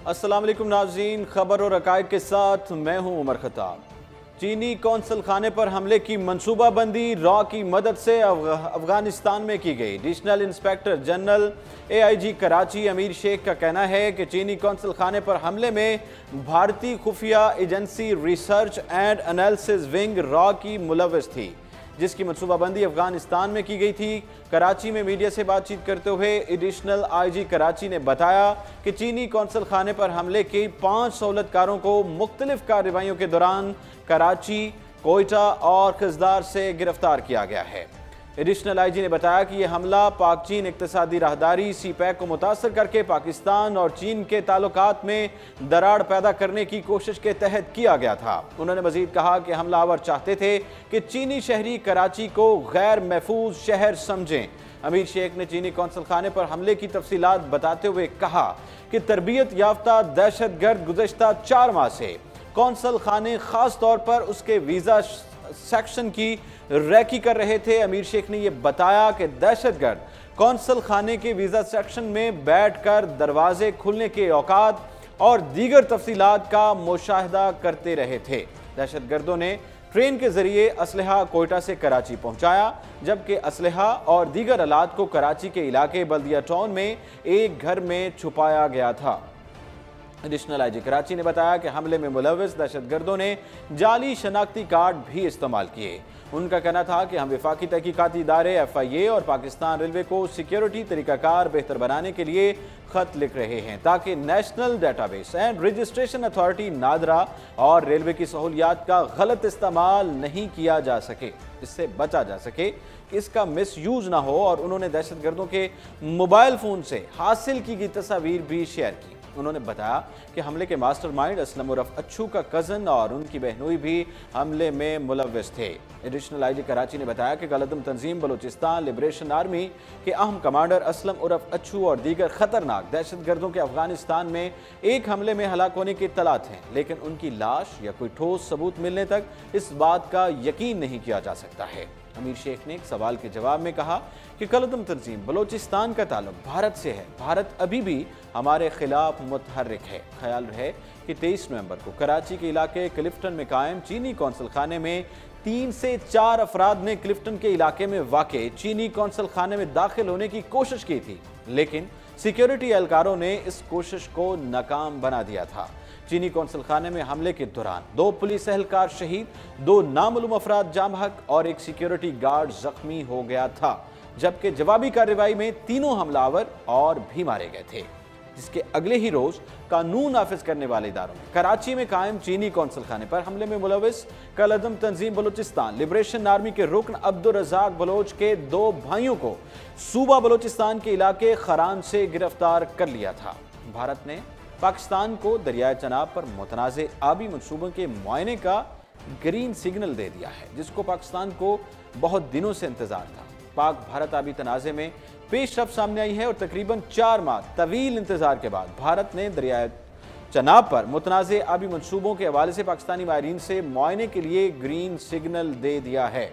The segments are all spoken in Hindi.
अस्सलाम वालेकुम नाज़रीन, खबर और हक़ाइक़ के साथ मैं हूं उमर खताब। चीनी कौंसल खाने पर हमले की मनसूबाबंदी रॉ की मदद से अफगानिस्तान में की गई। Additional inspector general AIG Karachi अमीर शेख का कहना है कि चीनी कौंसल खाने पर हमले में भारतीय खुफिया agency research and analysis wing raw की मुलव्वस थी, जिसकी मनसूबाबंदी अफगानिस्तान में की गई थी। कराची में मीडिया से बातचीत करते हुए एडिशनल IG कराची ने बताया कि चीनी कौंसल खाने पर हमले के 5 सहूलतकारों को मुख्तलिफ कार्रवाइयों के दौरान कराची, कोयटा और खजदार से गिरफ्तार किया गया है। एडिशनल IG ने बताया कि यह हमला पाक चीन इक्तसादी राहदारी CPEC को मुतासर करके पाकिस्तान और चीन के ताल्लुकात में दरार पैदा करने की कोशिश के तहत किया गया था। उन्होंने मजीद कहा कि हमलावर चाहते थे कि चीनी शहरी कराची को गैर महफूज शहर समझें। अमीर शेख ने चीनी कौंसल खाने पर हमले की तफसीलात बताते हुए कहा कि तरबियत याफ्ता दहशतगर्द गुज़श्ता 4 माह से कौंसल खाने खास तौर पर उसके वीज़ा सेक्शन की रैकी कर रहे थे। अमीर शेख ने यह बताया कि दहशतगर्द कौंसल खाने के वीज़ा सेक्शन में बैठकर दरवाजे खुलने के औकात और दीगर तफसीलात का मुशाहिदा करते रहे थे। दहशतगर्दों ने ट्रेन के जरिए असलहा कोयटा से कराची पहुंचाया, जबकि असलहा और दीगर आलात को कराची के इलाके बल्दिया टाउन में एक घर में छुपाया गया था। एडिशनल IG कराची ने बताया कि हमले में मुलव्वस दहशतगर्दों ने जाली शनाख्ती कार्ड भी इस्तेमाल किए। उनका कहना था कि हम वफाकी तहकीकाती इदारे FIA और पाकिस्तान रेलवे को सिक्योरिटी तरीकाकार बेहतर बनाने के लिए खत लिख रहे हैं, ताकि national database and registration authority NADRA और रेलवे की सहूलियात का गलत इस्तेमाल नहीं किया जा सके, इससे बचा जा सके, इसका मिस यूज ना हो। और उन्होंने दहशतगर्दों के मोबाइल फोन से हासिल की गई तस्वीर भी शेयर की। उन्होंने बताया कि हमले के मास्टरमाइंड असलम उर्फ अच्छू का कज़न और उनकी बहनोई भी हमले में मुलव्वस थे। एडिशनल IG कराची ने बताया कि गलदम तंजीम बलूचिस्तान लिबरेशन आर्मी के अहम कमांडर असलम उर्फ अच्छू और दीगर खतरनाक दहशतगर्दों के अफगानिस्तान में एक हमले में हलाक होने की इत्तलात हैं, लेकिन उनकी लाश या कोई ठोस सबूत मिलने तक इस बात का यकीन नहीं किया जा सकता है। अमीर शेख ने एक सवाल के जवाब में कहा कि कलदम तंजीम बलोचिस्तान का ताल्लुक भारत से है, भारत अभी भी हमारे खिलाफ मुतहर्रिक है। ख्याल रहे कि 23 नवंबर को कराची के इलाके क्लिफ्टन में कायम चीनी कौंसल खाने में 3 से 4 अफराद ने क्लिफ्टन के इलाके में वाक़े चीनी कौंसल खाने में दाखिल होने की कोशिश की थी, लेकिन सिक्योरिटी एहलकारों ने इस कोशिश को नाकाम बना दिया था। चीनी कौंसल खाने में हमले के दौरान 2 पुलिस एहलकार शहीद, 2 नामालूम अफराद जाम हक और एक सिक्योरिटी गार्ड जख्मी हो गया था, जबकि जवाबी कार्रवाई में 3 हमलावर और भी मारे गए थे। जिसके अगले ही रोज कानून नाफिज करने वाले इदारों ने कराची में कायम चीनी कौंसल खाने पर हमले में मुलव्वस कलदम तंजीम बलूचिस्तान लिबरेशन आर्मी के रुकन अब्दुल रज़ाक बलोच के 2 भाइयों को सूबा बलूचिस्तान के इलाके खरान से गिरफ्तार कर लिया था। भारत ने पाकिस्तान को दरियाए चनाब पर मुतनाज़ आबी मनसूबों के मुआयने का ग्रीन सिग्नल दे दिया है, जिसको पाकिस्तान को बहुत दिनों से इंतजार था। पाक भारत आबी तनाज़े में पेशरफ सामने आई है और तकरीबन 4 माह तवील इंतजार के बाद भारत ने दरियाए चनाब पर मुतनाज़ आबी मनसूबों के हवाले से पाकिस्तानी माहिरीन से मुआयने के लिए ग्रीन सिग्नल दे दिया है।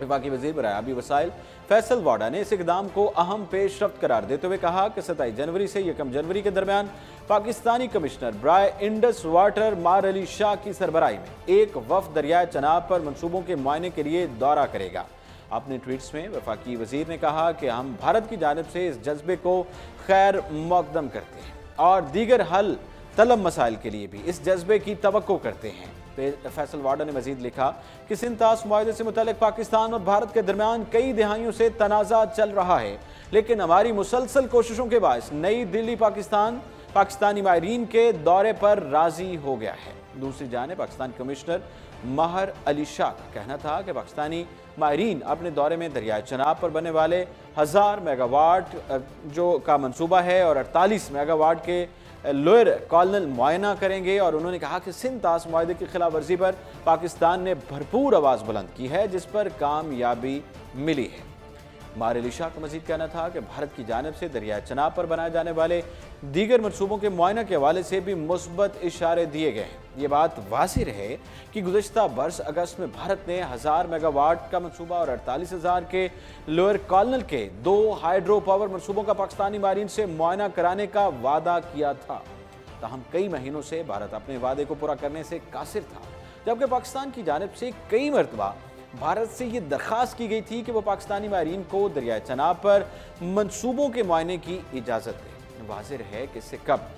वफाकी वज़ीर बराए आबी वसाइल फैसल वाडा ने इस इक़दाम को अहम पेशरफ्त करार देते हुए कहा कि 27 जनवरी से 1 जनवरी के दरमियान पाकिस्तानी कमिश्नर बराए इंडस वाटर मार अली शाह की सरबराही में एक वफ़द दरियाए चनाब पर मनसूबों के मुआयने के लिए दौरा करेगा। अपने ट्वीट्स में वफाकी वज़ीर ने कहा कि हम भारत की जानिब से इस जज्बे को खैर मकदम करते हैं और दीगर हल तलब मसाइल के लिए भी इस जज्बे की तवक्को करते हैं। फैसल वाडा ने मजीद लिखा कि सिंतास मुआहदे से मुतालिक पाकिस्तान और भारत के दरमियान कई दिहाइयों से तनाज़ा चल रहा है, लेकिन हमारी मुसलसल कोशिशों के बायस नई दिल्ली पाकिस्तानी माहिरीन के दौरे पर राजी हो गया है। दूसरी जानिब पाकिस्तान कमिश्नर महर अली शाह का कहना था कि पाकिस्तानी माहिरीन अपने दौरे में दरियाए चनाब पर बनने वाले 1000 मेगावाट जो का मंसूबा है और 48 मेगावाट के लोअर कॉलनल मुआयना करेंगे। और उन्होंने कहा कि सिंतास मुआहदे की खिलाफ वर्जी पर पाकिस्तान ने भरपूर आवाज़ बुलंद की है, जिस पर कामयाबी मिली है। मार अली शाह का मजीद कहना था कि भारत की जानिब से दरियाए चनाब पर बनाए जाने वाले दीगर मनसूबों के मुआयना के हवाले से भी मुस्बत इशारे दिए गए हैं। ये बात वाज़ेह रहे कि गुज़श्ता बरस अगस्त में भारत ने 1000 मेगावाट का मनसूबा और 48,000 के लोअर कॉलनल के 2 हाइड्रो पावर मनसूबों का पाकिस्तानी माहिरीन से मुआयना कराने का वादा किया था। ताहम कई महीनों से भारत अपने वादे को पूरा करने से कासिर था, जबकि पाकिस्तान की जानिब से कई मरतबा भारत से ये दरख्वास्त की गई थी कि वो पाकिस्तानी माहरीन को दरियाए चनाब पर मंसूबों के मुआयने की इजाज़त दे। वाज़ेह है कि इससे कब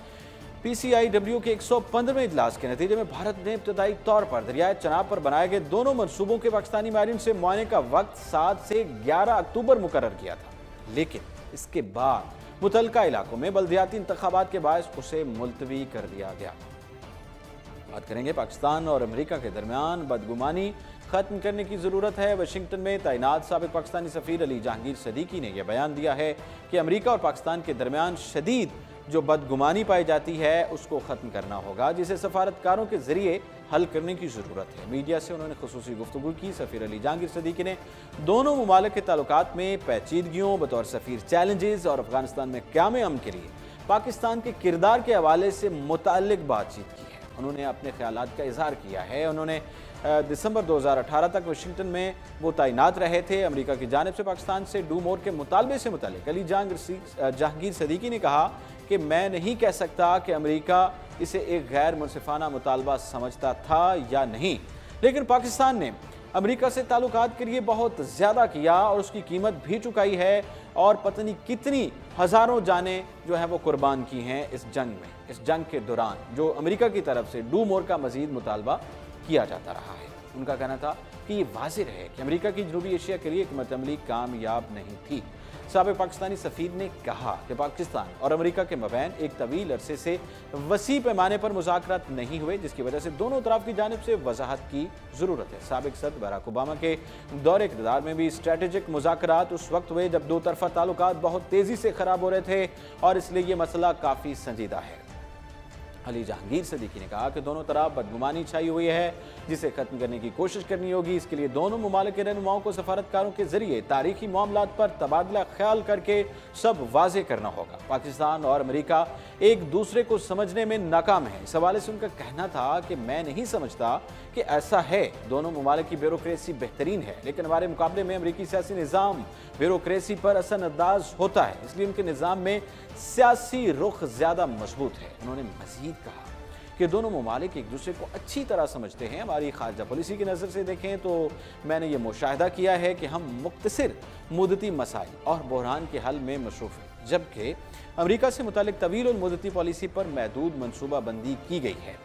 PCIW के 115वें इजलास के नतीजे में भारत ने इब्तदाई तौर पर दरियाए चनाब पर बनाए गए दोनों मंसूबों के पाकिस्तानी माहरीन से मुआयने का वक्त 7 से 11 अक्टूबर मुकर्रर किया था, लेकिन इसके बाद मुतलका इलाकों में बल्दियाती इंतखाबात के बायस उसे मुलतवी कर दिया गया। बात करेंगे पाकिस्तान और अमेरिका के दरमियान बदगुमानी खत्म करने की जरूरत है। वाशिंगटन में तैनात साबिक पाकिस्तानी सफीर अली जहांगीर सदीकी ने यह बयान दिया है कि अमेरिका और पाकिस्तान के दरमियान शदीद जो बदगुमानी पाई जाती है उसको ख़त्म करना होगा, जिसे सफारतकारों के जरिए हल करने की ज़रूरत है। मीडिया से उन्होंने खुसूसी गुफ्तगू की। सफीर अली जहांगीर सदीकी ने दोनों मुमालिक के ताल्लुकात में पेचीदगियों, बतौर सफीर चैलेंजेस और अफगानिस्तान में क़याम अमन के लिए पाकिस्तान के किरदार के हवाले से मुताल्लिक बातचीत की है। उन्होंने अपने ख्यालात का इजहार किया है। उन्होंने दिसंबर 2018 तक वाशिंगटन में वो तैनात रहे थे। अमेरिका की जानिब से पाकिस्तान से डू मोर के मुतालबे से मुतालिक अली जहांगीर सदीकी ने कहा कि मैं नहीं कह सकता कि अमेरिका इसे एक गैर मुनसिफाना मुतालबा समझता था या नहीं, लेकिन पाकिस्तान ने अमेरिका से ताल्लुकात के लिए बहुत ज़्यादा किया और उसकी कीमत भी चुकाई है और पता नहीं कितनी हज़ारों जानें जो है वो कुर्बान की हैं इस जंग में। इस जंग के दौरान जो अमेरिका की तरफ से डू मोर का मज़ीद मुतालबा किया जाता रहा है। उनका कहना था कि ये वाज़ेह है कि अमेरिका की जनूबी एशिया के लिए हिकमत अमली कामयाब नहीं थी। साबिक पाकिस्तानी सफीर ने कहा कि पाकिस्तान और अमेरिका के मबैन एक तवील अरसे से वसी पैमाने पर मुज़ाकरात नहीं हुए, जिसकी वजह से दोनों तरफ की जानिब से वजाहत की ज़रूरत है। साबिक सदर बराक ओबामा के दौरे इक़्तिदार में भी स्ट्रेटेजिक मुज़ाकरात उस वक्त हुए जब दो तरफा ताल्लुकात बहुत तेज़ी से ख़राब हो रहे थे और इसलिए ये मसला काफ़ी संजीदा है। अली जहांगीर सदीकी ने कहा कि दोनों तरफ बदगुमानी छाई हुई है, जिसे खत्म करने की कोशिश करनी होगी। इसके लिए दोनों मुमालिक के रहनुमाओं को सफारतकारों के जरिए तारीखी मामलात पर तबादला ख्याल करके सब वाज़ेह करना होगा। पाकिस्तान और अमेरिका एक दूसरे को समझने में नाकाम है। इस हवाले से उनका कहना था कि मैं नहीं समझता कि ऐसा है। दोनों मुमालिक की ब्यूरोक्रेसी बेहतरीन है, लेकिन हमारे मुकाबले में अमेरिकी सियासी निज़ाम ब्यूरोक्रेसी पर असरअंदाज होता है, इसलिए उनके निज़ाम में सियासी रुख ज़्यादा मजबूत है। उन्होंने मज़ीद कहा कि दोनों मुमालिक एक दूसरे को अच्छी तरह समझते हैं। हमारी खारजा पॉलिसी की नज़र से देखें तो मैंने ये मुशाहिदा किया है कि हम मुख्तसर मुद्दती मसाइल और बहरान के हल में मशरूफ़ हैं, जबकि अमेरिका से मुतालिक तवील और मुद्दती पॉलिसी पर महदूद मनसूबाबंदी की गई है।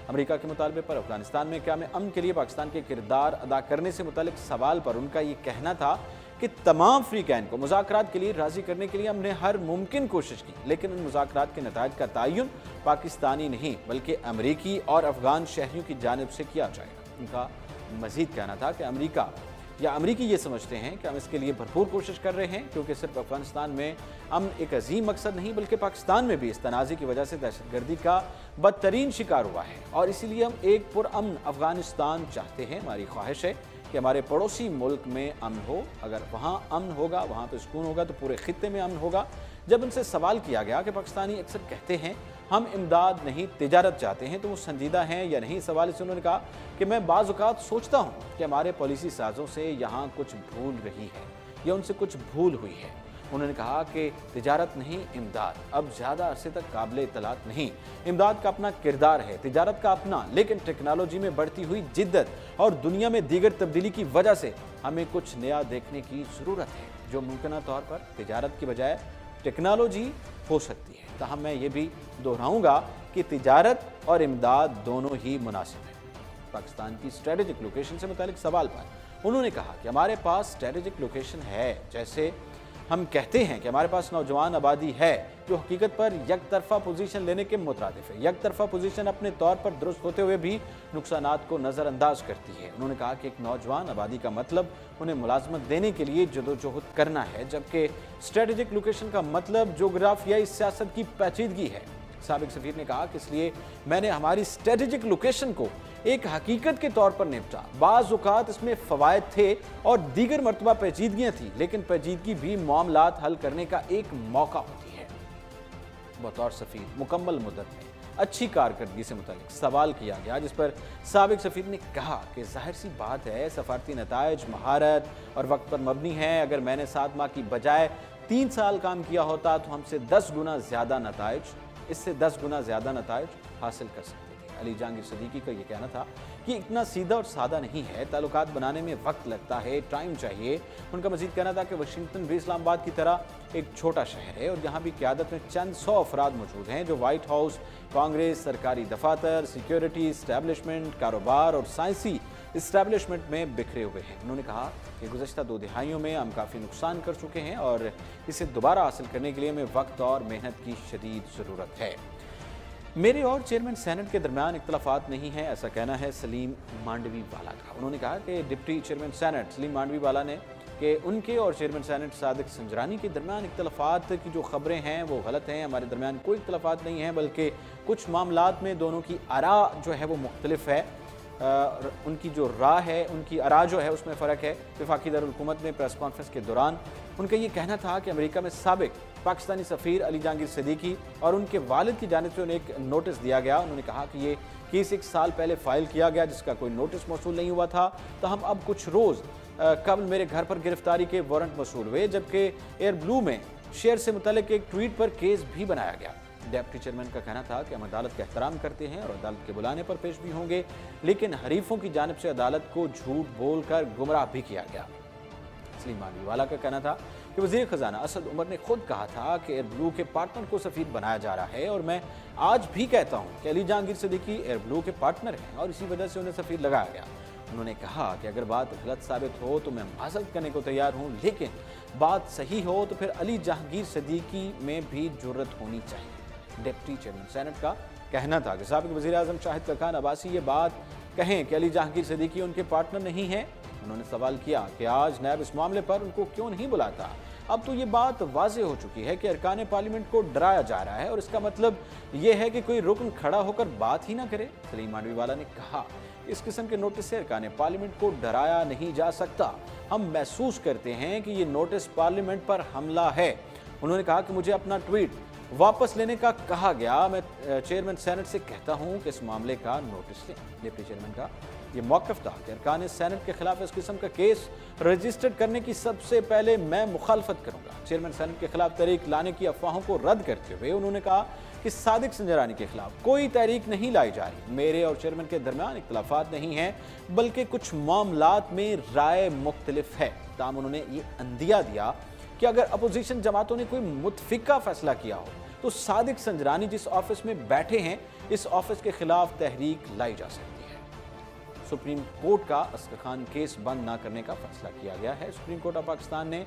अमेरिका के मुतालबे पर अफगानिस्तान में क़याम अमन के लिए पाकिस्तान के किरदार अदा करने से मुतालिक सवाल पर उनका ये कहना था कि तमाम अफ्रीकैन को मुज़ाकरात के लिए राज़ी करने के लिए हमने हर मुमकिन कोशिश की, लेकिन उन मुज़ाकरात के नताइज का तयन पाकिस्तानी नहीं बल्कि अमरीकी और अफगान शहरियों की जानिब से किया जाएगा। उनका मज़ीद कहना था कि अमरीका या अमरीकी ये समझते हैं कि हम इसके लिए भरपूर कोशिश कर रहे हैं, क्योंकि सिर्फ अफगानिस्तान में अमन एक अजीम मकसद नहीं बल्कि पाकिस्तान में भी इस तनाज़े की वजह से दहशतगर्दी का बदतरीन शिकार हुआ है और इसीलिए हम एक पुरअमन अफगानिस्तान चाहते हैं। हमारी ख्वाहिश है कि हमारे पड़ोसी मुल्क में अमन हो। अगर वहाँ अमन होगा, वहाँ पर सुकून होगा, तो पूरे खित्ते में अमन होगा। जब उनसे सवाल किया गया कि पाकिस्तानी अक्सर कहते हैं हम इमदाद नहीं तिजारत चाहते हैं, तो वो संजीदा हैं या नहीं, सवाल से उन्होंने कहा कि मैं बाज़ औक़ात सोचता हूँ कि हमारे पॉलिसी साज़ों से यहाँ कुछ भूल रही है या उनसे कुछ भूल हुई है। उन्होंने कहा कि तिजारत नहीं, इमदाद अब ज़्यादा अरसे तक काबिल इतलात नहीं। इमदाद का अपना किरदार है, तिजारत का अपना, लेकिन टेक्नोलॉजी में बढ़ती हुई जिद्दत और दुनिया में दीगर तब्दीली की वजह से हमें कुछ नया देखने की ज़रूरत है, जो मुमकिन तौर पर तिजारत की बजाय टेक्नोलॉजी हो सकती है। ताहम मैं ये भी दोहराऊँगा कि तिजारत और इमदाद दोनों ही मुनासिब है। पाकिस्तान की स्ट्रेटेजिक लोकेशन से मुतालिक सवाल पर उन्होंने कहा कि हमारे पास स्ट्रेटेजिक लोकेशन है, जैसे हम कहते हैं कि हमारे पास नौजवान आबादी है, जो हकीकत पर एक तरफा पोजीशन लेने के मुतरादिफ है। एक तरफा पोजीशन अपने तौर पर दुरुस्त होते हुए भी नुकसानात को नज़रअंदाज करती है। उन्होंने कहा कि एक नौजवान आबादी का मतलब उन्हें मुलाजमत देने के लिए जदोजहद करना है, जबकि स्ट्रेटेजिक लोकेशन का मतलब जोग्राफियाई सियासत की पेचीदगी है। साबिक सफीर ने कहा कि इसलिए मैंने हमारी स्ट्रेटेजिक लोकेशन को एक हकीकत के तौर पर निपटा। बाज़ औक़ात इसमें फ़वायद थे और दीगर मरतबा पेचीदगियाँ थी, लेकिन पेचीदगी भी मामलात हल करने का एक मौका होती है। बतौर सफीर मुकम्मल मुद्दत में अच्छी कारकर्दगी से मुतालिक सवाल किया गया, जिस पर साबिक सफीर ने कहा कि जाहिर सी बात है सफारती नताइज महारत और वक्त पर मबनी है। अगर मैंने 7 माह की बजाय 3 साल काम किया होता तो हमसे 10 गुना ज़्यादा नताइज इससे 10 गुना ज़्यादा नताइज हासिल कर सकते थे। अली जहांगीर सिद्दीकी का ये कहना था कि इतना सीधा और सादा नहीं है, ताल्लुकात बनाने में वक्त लगता है, टाइम चाहिए। उनका मजीद कहना था कि वाशिंगटन भी इस्लामाबाद की तरह एक छोटा शहर है और यहाँ भी क़यादत में चंद 100 अफराद मौजूद हैं जो वाइट हाउस, कांग्रेस, सरकारी दफातर, सिक्योरिटी इस्टेब्लिशमेंट, कारोबार और साइंसी इस्टेब्लिशमेंट में बिखरे हुए हैं। उन्होंने कहा कि गुज़श्ता 2 दिहाइयों में हम काफ़ी नुकसान कर चुके हैं और इसे दोबारा हासिल करने के लिए हमें वक्त और मेहनत की शदीद ज़रूरत है। मेरे और चेयरमैन सेनेट के दरमियान इख्तलाफात नहीं है, ऐसा कहना है सलीम मांडवी वाला का। उन्होंने कहा कि deputy chairman senate Saleem Mandviwalla ने कि उनके और चेयरमैन सेनेट सादिक संजरानी के दरमियान इख्तलाफात की जो खबरें हैं वो गलत हैं। हमारे दरमियान कोई इख्तलाफात नहीं है, बल्कि कुछ मामलात में दोनों की आरा जो है वो मुख्तलिफ है। उनकी जो राह है, उनकी आरा जो है उसमें फ़र्क है। वफाकी दारुल-हुकूमत में प्रेस कॉन्फ्रेंस के दौरान उनका ये कहना था कि अमेरिका में साबिक पाकिस्तानी सफ़ीर अली जहांगीर सिद्दीकी और उनके वालिद की जानिब से उन्हें एक नोटिस दिया गया। उन्होंने कहा कि ये केस 1 साल पहले फ़ाइल किया गया जिसका कोई नोटिस मौसूल नहीं हुआ था। तो हम अब कुछ रोज़ कबल मेरे घर पर गिरफ्तारी के वारंट मौसूल हुए, जबकि एयर ब्लू में शेयर से मुतल्लिक एक ट्वीट पर केस भी बनाया गया। डिप्टी चेयरमैन का कहना था कि हम अदालत का एहतराम करते हैं और अदालत के बुलाने पर पेश भी होंगे, लेकिन हरीफों की जानिब से अदालत को झूठ बोलकर गुमराह भी किया गया। सलीम मांडवी वाला का कहना था कि वज़ीर ख़जाना असद उमर ने खुद कहा था कि एयर ब्लू के पार्टनर को सफ़ीर बनाया जा रहा है और मैं आज भी कहता हूँ कि अली जहांगीर सिद्दीकी एयर ब्लू के पार्टनर हैं और इसी वजह से उन्हें सफ़ीर लगाया गया। उन्होंने कहा कि अगर बात गलत साबित हो तो मैं माज़रत करने को तैयार हूँ, लेकिन बात सही हो तो फिर अली जहांगीर सिद्दीकी में भी जुर्रत होनी चाहिए। डिप्टी चेयरमैन सेनेट का कहना था कि साबिक़ वज़ीर-ए-आज़म शाहिद खान अब्बासी ये बात कहें कि अली जहांगीर सिद्दीकी उनके पार्टनर नहीं हैं। उन्होंने सवाल किया कि आज नैब इस मामले पर उनको क्यों नहीं बुलाता। अब तो ये बात वाज़ेह हो चुकी है कि अरकान पार्लियामेंट को डराया जा रहा है और इसका मतलब ये है कि कोई रुकन खड़ा होकर बात ही ना करे। सलीम मांडवी वाला ने कहा इस किस्म के नोटिस से अरकान पार्लियामेंट को डराया नहीं जा सकता। हम महसूस करते हैं कि ये नोटिस पार्लियामेंट पर हमला है। उन्होंने कहा कि मुझे अपना ट्वीट वापस लेने का कहा गया। मैं चेयरमैन सेनेट से कहता हूं कि इस मामले का नोटिस लें। डिप्टी चेयरमैन का ये मौक़िफ़ था कि अरकान सेनेट के खिलाफ इस किस्म का केस रजिस्टर्ड करने की सबसे पहले मैं मुखालफत करूंगा। चेयरमैन सेनेट के खिलाफ तहरीक लाने की अफवाहों को रद्द करते हुए उन्होंने कहा कि सादिक संजरानी के खिलाफ कोई तहरीक नहीं लाई जा रही। मेरे और चेयरमैन के दरमियान इख्तलाफात नहीं हैं, बल्कि कुछ मामलात में राय मुख्तलिफ है। ताहम उन्होंने ये अंदिया दिया कि अगर अपोजिशन जमातों ने कोई मुतफिका फैसला किया हो तो सादिक संजरानी जिस ऑफिस में बैठे हैं इस ऑफिस के खिलाफ तहरीक लाई जा सकती है। सुप्रीम कोर्ट का असगर खान केस बंद न करने का फैसला किया गया है। सुप्रीम कोर्ट ऑफ पाकिस्तान ने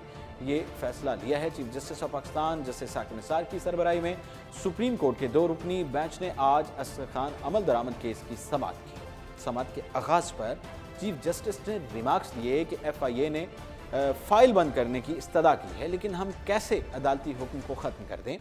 ये फैसला लिया है। Chief justice of Pakistan justice Saqib Nisar की सरबराही में सुप्रीम कोर्ट के 2 रुकनी बेंच ने आज असगर खान अमल दरामद केस की समाअत की। समाअत के आगाज़ पर चीफ जस्टिस ने रिमार्क्स दिए कि FIA ने फाइल बंद करने की इस्तदा की है, लेकिन हम कैसे अदालती हुक्म को ख़त्म कर दें।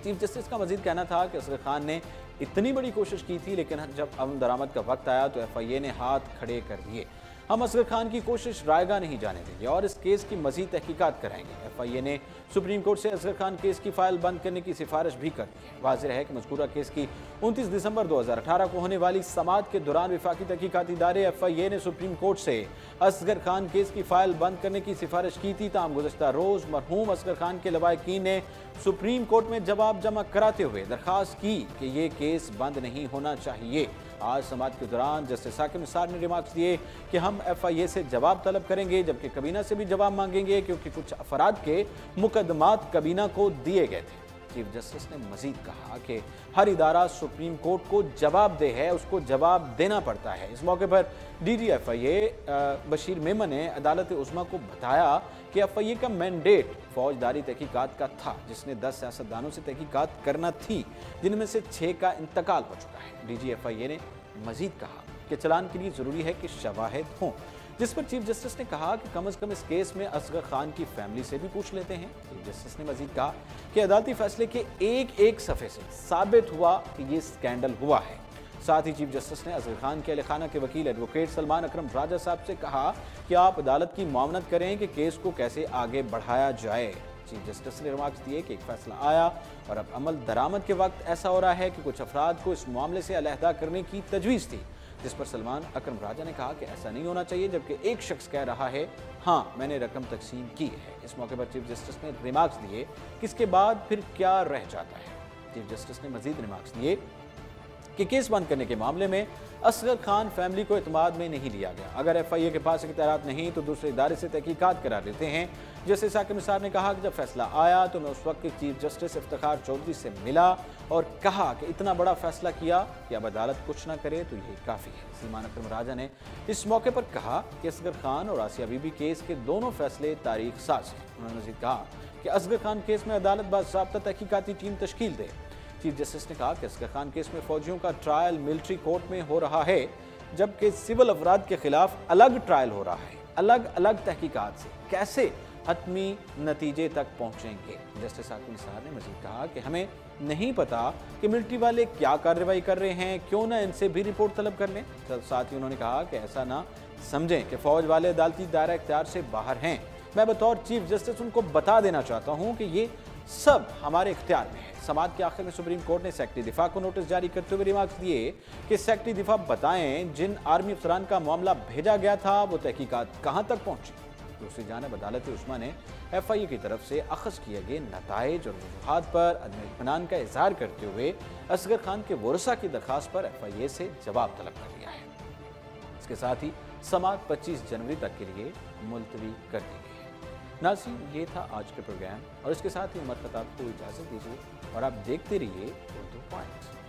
चीफ जस्टिस का मजीद कहना था कि असगर खान ने इतनी बड़ी कोशिश की थी, लेकिन जब अमल दरामद का वक्त आया तो FIA ने हाथ खड़े कर दिए। हम असगर खान की कोशिश रायगा नहीं जाने देंगे और इस केस की मजीद तहकीकात कराएंगे। FIA ने सुप्रीम कोर्ट से असगर खान केस की फाइल बंद करने की सिफारिश भी कर दी है। वाज़ेह है कि मज़कूरा केस की 29 दिसंबर 2018 को होने वाली समाअत के दौरान वफाकी तहकीकाती इदारे FIA ने सुप्रीम कोर्ट से असगर खान केस की फाइल बंद करने की सिफारिश की थी। ताहम गुज़श्ता रोज़ मरहूम असगर खान के लवाहिकीन ने सुप्रीम कोर्ट में जवाब जमा कराते हुए दरख्वास्त की कि ये केस बंद नहीं होना चाहिए। आज समाअत के दौरान जस्टिस साकिब निसार ने रिमार्क्स दिए कि हम FIA से जवाब तलब करेंगे, जबकि कबीना से भी जवाब मांगेंगे, क्योंकि कुछ अफराद के मुकदमात कबीना को दिए गए थे। चीफ जस्टिस ने मजीद कहा कि हर इदारा सुप्रीम कोर्ट को जवाबदेह है, उसको जवाब देना पड़ता है। इस मौके पर DG FIA बशीर मेमन ने अदालत उज़्मा को बताया कि FIA का मैंडेट फौजदारी तहकीकात का था, जिसने 10 सियासतदानों से तहकीकात करना थी, जिनमें से 6 का इंतकाल हो चुका है। DG FIA ने मजीद कहा कि चलान के लिए ज़रूरी है कि शवाहिद हों, जिस पर चीफ जस्टिस ने कहा कि कम अज़ कम इस केस में असगर खान की फैमिली से भी पूछ लेते हैं। चीफ जस्टिस ने मजीद कहा कि अदालती फैसले के एक सफ़े से साबित हुआ कि ये स्कैंडल हुआ है। साथ ही चीफ जस्टिस ने असगर खान के अहल के वकील एडवोकेट सलमान अकरम राजा साहब से कहा कि आप अदालत की मामनत करें कि केस को कैसे आगे बढ़ाया जाए। चीफ जस्टिस ने रिमार्क्स दिए कि एक फैसला आया और अब अमल दरामद के वक्त ऐसा हो रहा है कि कुछ अफराद को इस मामले से अलहदा करने की तजवीज़ थी, जिस पर सलमान अकरम राजा ने कहा कि ऐसा नहीं होना चाहिए, जबकि एक शख्स कह रहा है हाँ मैंने रकम तकसीम की है। इस मौके पर चीफ जस्टिस ने रिमार्क्स दिए कि इसके बाद फिर क्या रह जाता है। चीफ जस्टिस ने मजीद रिमार्क्स दिए कि केस बंद करने के मामले में असगर खान फैमिली को एतमाद में नहीं लिया गया। अगर FIA के पास इख्तियारात नहीं तो दूसरे इदारे से तहकीकात करा देते हैं। जैसे साकिब निसार ने कहा कि जब फैसला आया तो मैं उस वक्त के चीफ जस्टिस इफ्तिखार चौधरी से मिला और कहा कि इतना बड़ा फैसला किया कि अब अदालत कुछ ना करे तो यही काफ़ी है। सलमान अकरम राजा ने इस मौके पर कहा कि असगर खान और आसिया बीबी केस के दोनों फैसले तारीख साज हैं। उन्होंने मजीद कहा कि असगर खान केस में अदालत बाज़ाब्ता तहकीकाती टीम तश्कील दे। चीफ जस्टिस ने कहा कि असगर खान केस में फौजियों का ट्रायल मिलिट्री कोर्ट में हो रहा है, जबकि सिविल अफराद के खिलाफ अलग ट्रायल हो रहा है। अलग अलग तहकीकात से कैसे हतमी नतीजे तक पहुंचेंगे। जस्टिस साकिब निसार ने मजीद कहा कि हमें नहीं पता कि मिलिट्री वाले क्या कार्रवाई कर रहे हैं, क्यों ना इनसे भी रिपोर्ट तलब कर लें। साथ ही उन्होंने कहा कि ऐसा ना समझें कि फौज वाले अदालती दायरा इख्तियार से बाहर हैं। मैं बतौर चीफ जस्टिस उनको बता देना चाहता हूं कि ये सब हमारे इख्तियार में है। समाअत के आखिर में सुप्रीम कोर्ट ने सेक्रेटरी दिफा को नोटिस जारी करते हुए रिमार्क्स दिए कि सेक्रेटरी दिफा बताएं जिन आर्मी अफसरान का मामला भेजा गया था वो तहकीकात कहां तक पहुंची। दूसरी जानब अदालत उस्मा ने FIA की तरफ से अखज़ किए गए नताइज और वजूहात पर अदम इत्मीनान का इजहार करते हुए असगर खान के वरसा की दरख्वास्त पर FIA से जवाब तलब कर लिया है। इसके साथ ही समाअत 25 जनवरी तक के लिए मुलतवी कर दी गई है। नाज़रीन, ये था आज के प्रोग्राम और इसके साथ ही उमर खताब को इजाज़त दीजिए और आप देखते रहिए उर्दू पॉइंट।